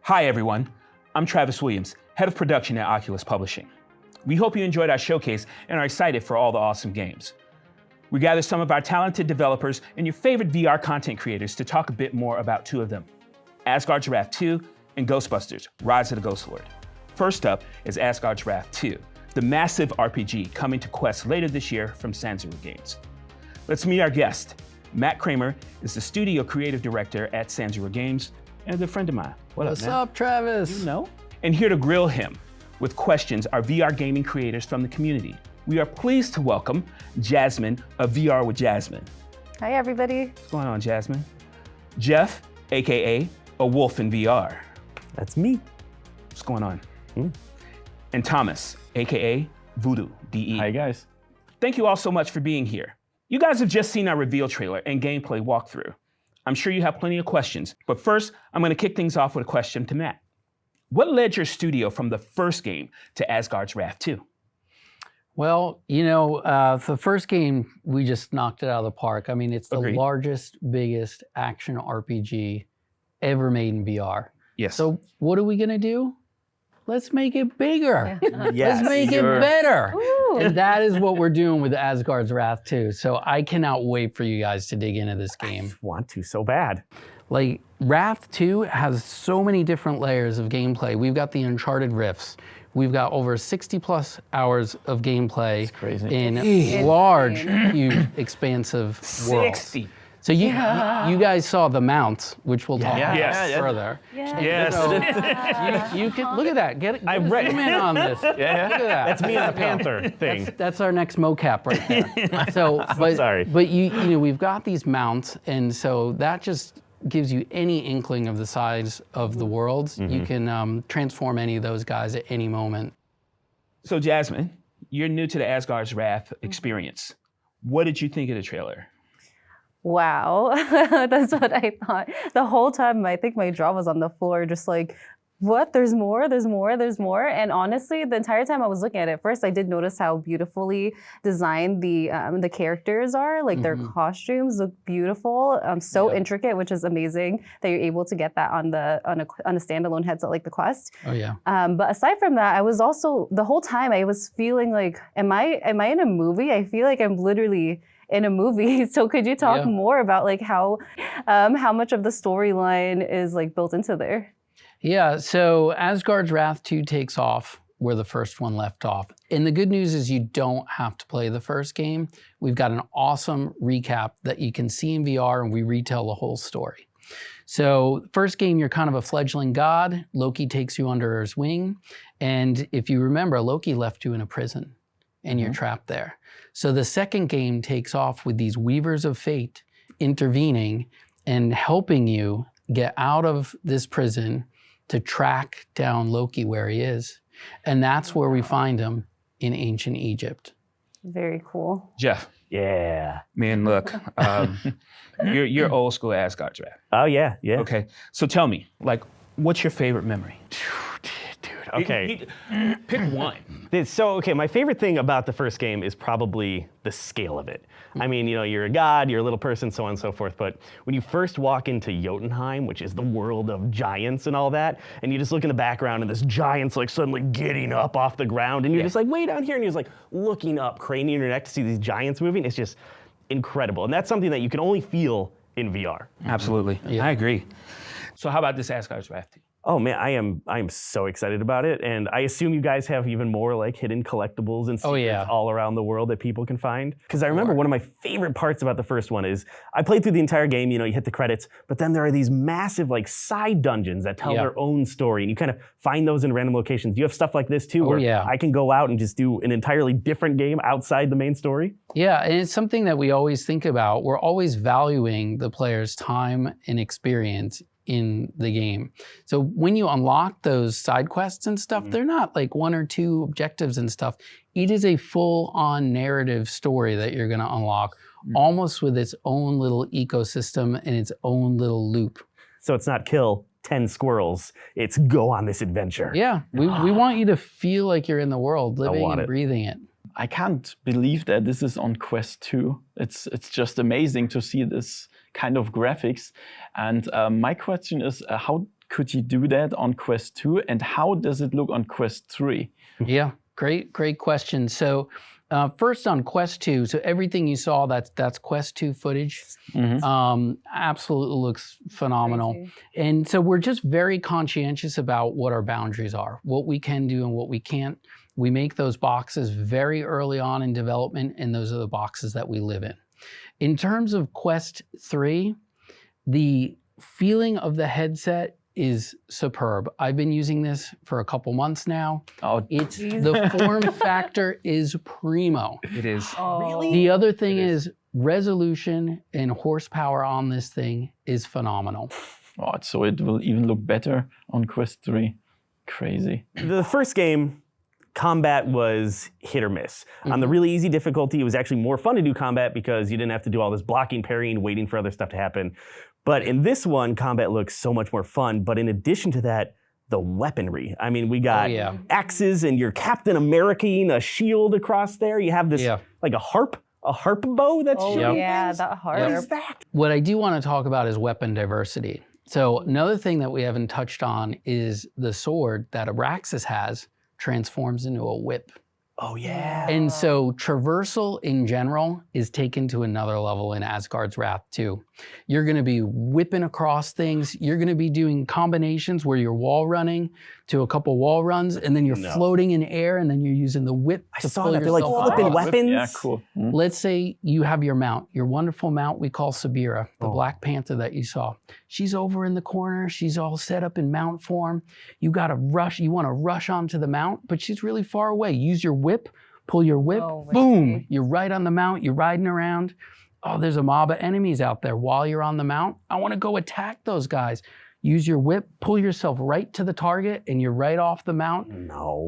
Hi everyone, I'm Travis Williams, Head of Production at Oculus Publishing. We hope you enjoyed our showcase and are excited for all the awesome games. We gathered some of our talented developers and your favorite VR content creators to talk a bit more about two of them, Asgard's Wrath 2 and Ghostbusters, Rise of the Ghost Lord. First up is Asgard's Wrath 2, the massive RPG coming to Quest later this year from Sanzaru Games. Let's meet our guest. Matt Kraemer is the studio creative director at Sanzaru Games and a good friend of mine. What's up, Travis? You know? And here to grill him with questions are VR gaming creators from the community. We are pleased to welcome Jasmine of VR with Jasmine. Hi, everybody. What's going on, Jasmine? Jeff, AKA A Wolf in VR. That's me. What's going on? And Thomas, AKA Voodoo, DE. Hi, guys. Thank you all so much for being here. You guys have just seen our reveal trailer and gameplay walkthrough. I'm sure you have plenty of questions, but first, I'm going to kick things off with a question to Matt. What led your studio from the first game to Asgard's Wrath 2? Well, you know, the first game, we just knocked it out of the park. I mean, it's the largest, biggest action RPG ever made in VR. Yes. So what are we going to do? Let's make it bigger. Yes, Let's make it better. Ooh. And that is what we're doing with Asgard's Wrath 2. So I cannot wait for you guys to dig into this game. I want to so bad. Like, Wrath 2 has so many different layers of gameplay. We've got the Uncharted rifts. We've got over 60 plus hours of gameplay in large, huge, expansive worlds. 60. So you guys saw the mounts, which we'll talk about further. Yes. So you can look at that. Get zoom in on this. Look at that. That's me on the Panther thing. That's our next mocap right there. So, but you know, we've got these mounts, and so that just gives you any inkling of the size of the worlds. You can transform any of those guys at any moment. So Jasmine, you're new to the Asgard's Wrath experience. What did you think of the trailer? Wow, that's what I thought. The whole time, I think my jaw was on the floor, just like, what? There's more, there's more, there's more. And honestly, the entire time I was looking at it, first I did notice how beautifully designed the characters are. Like their costumes look beautiful, so intricate, which is amazing that you're able to get that on a standalone headset like the Quest. Oh yeah. But aside from that, I was also, the whole time I was feeling like, am I in a movie? I feel like I'm literally in a movie. So could you talk more about like how much of the storyline is like built into there? Yeah, so Asgard's Wrath 2 takes off where the first one left off. And the good news is you don't have to play the first game. We've got an awesome recap that you can see in VR, and we retell the whole story. So first game, you're kind of a fledgling god. Loki takes you under his wing. And if you remember, Loki left you in a prison and you're trapped there. So the second game takes off with these weavers of fate intervening and helping you get out of this prison to track down Loki where he is. And that's where we find him, in ancient Egypt. Very cool. Jeff. Yeah. Man, look, you're old school Asgard's Wrath. Oh, yeah. Okay, so tell me, like, what's your favorite memory? Dude, okay. Pick one. Okay, my favorite thing about the first game is probably the scale of it. I mean, you know, you're a god, you're a little person, so on and so forth, but when you first walk into Jotunheim, which is the world of giants and all that, and you just look in the background and this giant's like suddenly getting up off the ground, and you're just like, way down here, and you're just like looking up, craning your neck to see these giants moving, it's just incredible. And that's something that you can only feel in VR. Absolutely, I agree. So how about this Asgard's Wrath 2? Oh man, I am so excited about it, and I assume you guys have even more like hidden collectibles and secrets all around the world that people can find. Because I remember one of my favorite parts about the first one is I played through the entire game. You know, you hit the credits, but then there are these massive like side dungeons that tell their own story, and you kind of find those in random locations. Do you have stuff like this too, where I can go out and just do an entirely different game outside the main story? Yeah, and it's something that we always think about. We're always valuing the player's time and experience in the game. So when you unlock those side quests and stuff, they're not like one or two objectives and stuff. It is a full-on narrative story that you're gonna unlock, almost with its own little ecosystem and its own little loop. So it's not kill 10 squirrels, it's go on this adventure. Yeah, we want you to feel like you're in the world, living and breathing it. I can't believe that this is on Quest 2. It's just amazing to see this kind of graphics. And my question is, how could you do that on Quest 2? And how does it look on Quest 3? Yeah, great question. So first on Quest 2, so everything you saw, that's Quest 2 footage. Absolutely looks phenomenal. Crazy. And so we're just very conscientious about what our boundaries are, what we can do and what we can't. We make those boxes very early on in development, and those are the boxes that we live in. In terms of Quest 3, the feeling of the headset is superb. I've been using this for a couple months now. Oh, The form factor is primo. It is. Really? The other thing is resolution and horsepower on this thing is phenomenal. oh, so it will even look better on Quest 3. Crazy. The first game, combat was hit or miss. On the really easy difficulty, it was actually more fun to do combat because you didn't have to do all this blocking, parrying, waiting for other stuff to happen. But in this one, combat looks so much more fun. But in addition to that, the weaponry. I mean, we got axes and your Captain America-ing a shield across there. You have this like a harp bow that's shooting yeah, things. that harp. What is that? What I do want to talk about is weapon diversity. So another thing that we haven't touched on is the sword that Abraxas has transforms into a whip. Oh yeah. And so traversal in general is taken to another level in Asgard's Wrath 2. You're going to be whipping across things. You're going to be doing combinations where you're wall running to a couple wall runs, and then you're floating in air, and then you're using the whip to pull They're like yourself flipping across. weapons. Yeah, cool. Let's say you have your mount, your wonderful mount we call Sabira, the Black Panther that you saw. She's over in the corner. She's all set up in mount form. You got to rush. You want to rush onto the mount, but she's really far away. Use your whip, pull your whip, boom. You're right on the mount. You're riding around. Oh, there's a mob of enemies out there while you're on the mount. I want to go attack those guys. Use your whip, pull yourself right to the target, and you're right off the mount.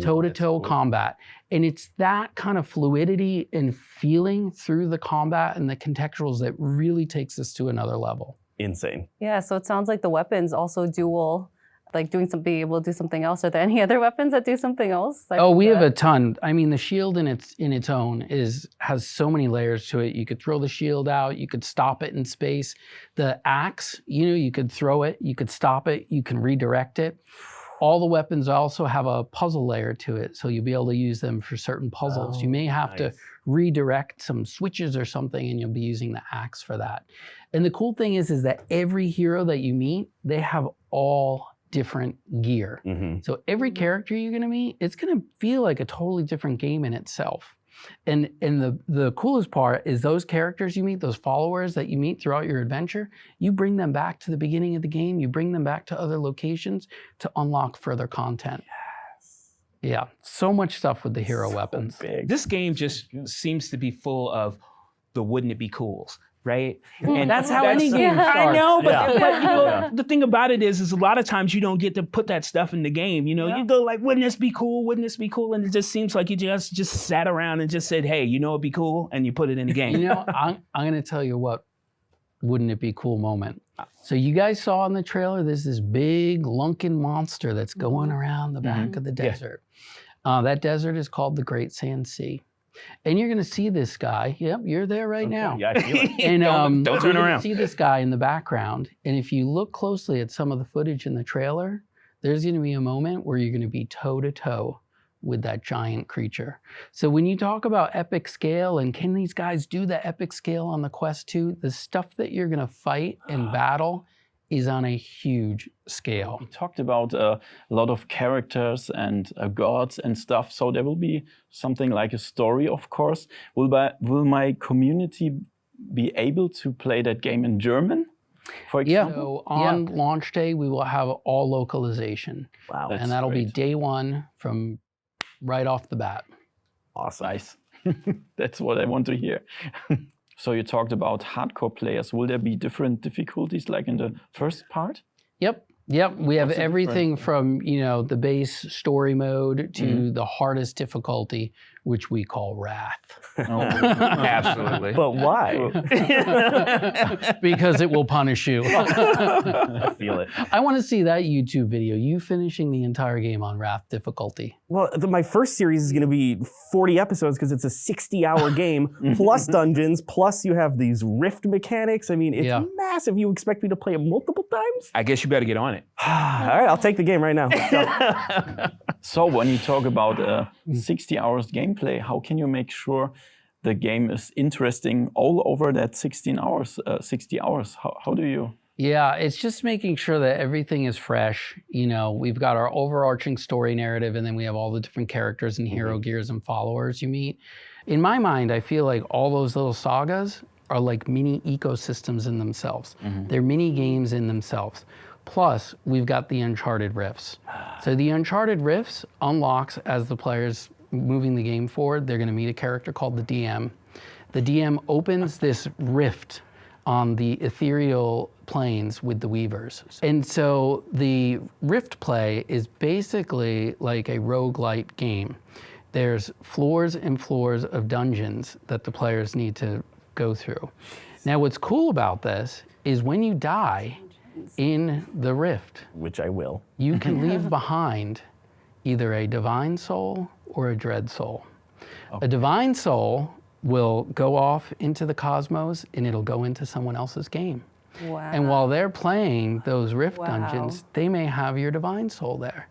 Toe-to-toe combat. And it's that kind of fluidity and feeling through the combat and the contextuals that really takes us to another level. Insane. Yeah, so it sounds like the weapons also dual, like being able to do something else. Are there any other weapons that do something else? Oh, we have a ton. I mean, the shield in its own has so many layers to it. You could throw the shield out, you could stop it in space. The axe, you could throw it, you could stop it, you can redirect it. All the weapons also have a puzzle layer to it, so you'll be able to use them for certain puzzles. You may have to redirect some switches or something, and you'll be using the axe for that. And the cool thing is that every hero that you meet, they have all different gear. So every character you're going to meet, it's going to feel like a totally different game in itself. And the coolest part is those characters you meet, those followers that you meet throughout your adventure, you bring them back to the beginning of the game, you bring them back to other locations to unlock further content. Yeah, so much stuff with the hero weapons. This game just seems to be full of the wouldn't it be cools. Right? And that's how any game starts. I know, but the thing about it is a lot of times you don't get to put that stuff in the game. You go like, wouldn't this be cool? Wouldn't this be cool? And it just seems like you just sat around and just said, hey, it'd be cool, and you put it in the game. I'm going to tell you what, wouldn't it be cool moment. So you guys saw in the trailer, there's this big lunken monster that's going around the back of the desert. That desert is called the Great Sand Sea. And you're going to see this guy. Yep, you're there right now. Yeah, I feel it. And don't turn around. See this guy in the background. And if you look closely at some of the footage in the trailer, there's going to be a moment where you're going to be toe-to-toe with that giant creature. So when you talk about epic scale and can these guys do the epic scale on the Quest 2, the stuff that you're going to fight and battle is on a huge scale. We talked about a lot of characters and gods and stuff, so there will be something like a story, of course. Will my community be able to play that game in German, for example? So on launch day, we will have all localization. Wow. And that'll be day one from right off the bat. Awesome. Nice. That's what I want to hear. So you talked about hardcore players. Will there be different difficulties like in the first part? Yep. We have everything from the base story mode to the hardest difficulty which we call Wrath. Absolutely. But why? Because it will punish you. I feel it. I want to see that YouTube video, you finishing the entire game on Wrath difficulty. Well, my first series is going to be 40 episodes because it's a 60-hour game, plus dungeons, plus you have these rift mechanics. I mean, it's massive. You expect me to play it multiple times? I guess you better get on it. All right, I'll take the game right now. So when you talk about 60 hours gameplay, how can you make sure the game is interesting all over that 60 hours? How do you? Yeah, it's just making sure that everything is fresh. You know, we've got our overarching story narrative, and then we have all the different characters and hero gears and followers you meet. In my mind, I feel like all those little sagas are like mini ecosystems in themselves. They're mini games in themselves. Plus, we've got the Uncharted Rifts. So the Uncharted Rifts unlocks as the player's moving the game forward. They're going to meet a character called the DM. The DM opens this rift on the ethereal planes with the Weavers. And so the Rift play is basically like a rogue-lite game. There's floors and floors of dungeons that the players need to go through. Now, what's cool about this is when you die in the Rift, Which I will. you can leave behind either a divine soul or a dread soul. A divine soul will go off into the cosmos and it'll go into someone else's game. Wow. And while they're playing those Rift Wow. dungeons, they may have your divine soul there.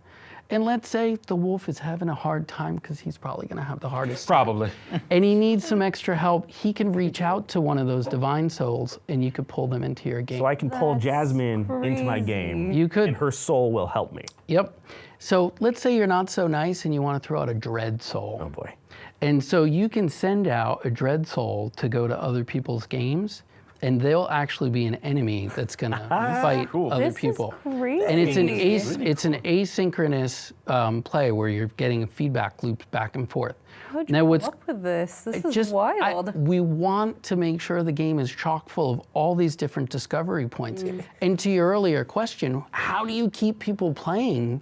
And let's say the wolf is having a hard time because he's probably going to have the hardest time. Probably. And he needs some extra help. He can reach out to one of those divine souls and you could pull them into your game. So I can pull That's Jasmine into my game, You could. and her soul will help me. Yep. So let's say you're not so nice and you want to throw out a dread soul. Oh boy. And so you can send out a dread soul to go to other people's games, and they'll actually be an enemy that's gonna fight other This people. is crazy. And it's an asynchronous play where you're getting feedback loops back and forth. How'd you Now, come what's up with this? This is just wild. we want to make sure the game is chock full of all these different discovery points. And to your earlier question, how do you keep people playing?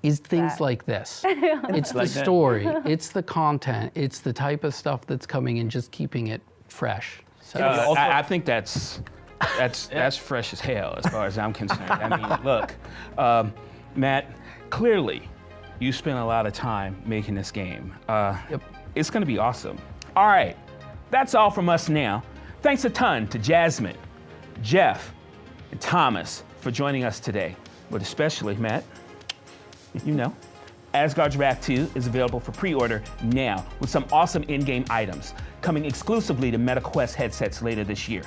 Is things like this. It's the story, it's the content, it's the type of stuff that's coming and just keeping it fresh. So I think that's fresh as hell as far as I'm concerned. I mean, look, Matt, clearly you spent a lot of time making this game. It's gonna be awesome. All right, that's all from us now. Thanks a ton to Jasmine, Jeff, and Thomas for joining us today, but especially Matt. You know, Asgard's Wrath 2 is available for pre-order now with some awesome in-game items coming exclusively to MetaQuest headsets later this year.